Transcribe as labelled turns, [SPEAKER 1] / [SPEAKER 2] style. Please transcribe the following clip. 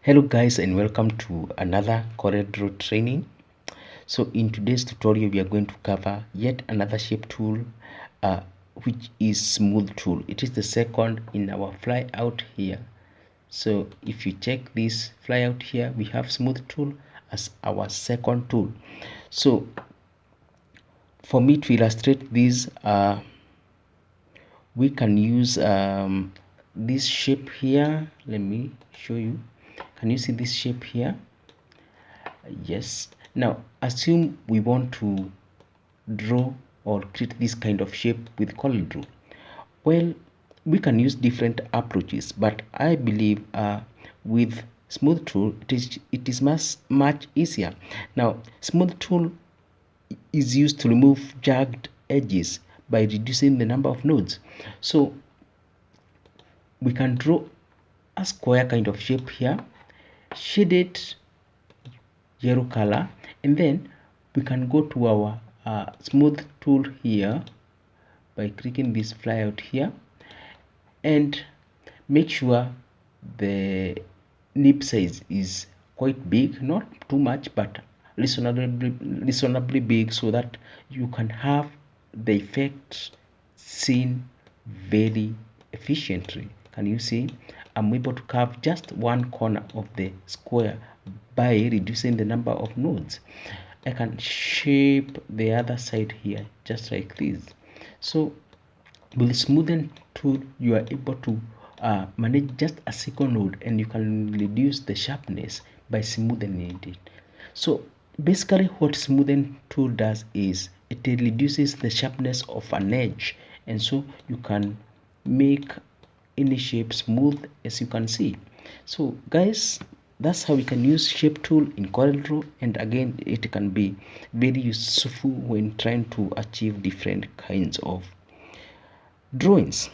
[SPEAKER 1] Hello guys, and welcome to another CorelDRAW training. So in today's tutorial we are going to cover yet another shape tool, which is smooth tool. It is the second in our flyout here. So if you check this flyout here, we have smooth tool as our second tool. So for me to illustrate this, we can use this shape here. Let me show you. Can you see this shape here? Yes. Now assume we want to draw or create this kind of shape with CorelDRAW. Well, we can use different approaches, but I believe with smooth tool it is much easier. Now smooth tool is used to remove jagged edges by reducing the number of nodes. So we can draw a square kind of shape here, shaded yellow color, and then we can go to our smooth tool here by clicking this flyout here and make sure the nib size is quite big, not too much but reasonably big, so that you can have the effect seen very efficiently. Can you see? I'm able to carve just one corner of the square by reducing the number of nodes. I can shape the other side here just like this. So with smoothen tool you are able to manage just a single node, and you can reduce the sharpness by smoothing it. So basically what smoothen tool does is it reduces the sharpness of an edge, and so you can make any shape smooth, as you can see. So guys, that's how we can use shape tool in CorelDRAW, and again it can be very useful when trying to achieve different kinds of drawings.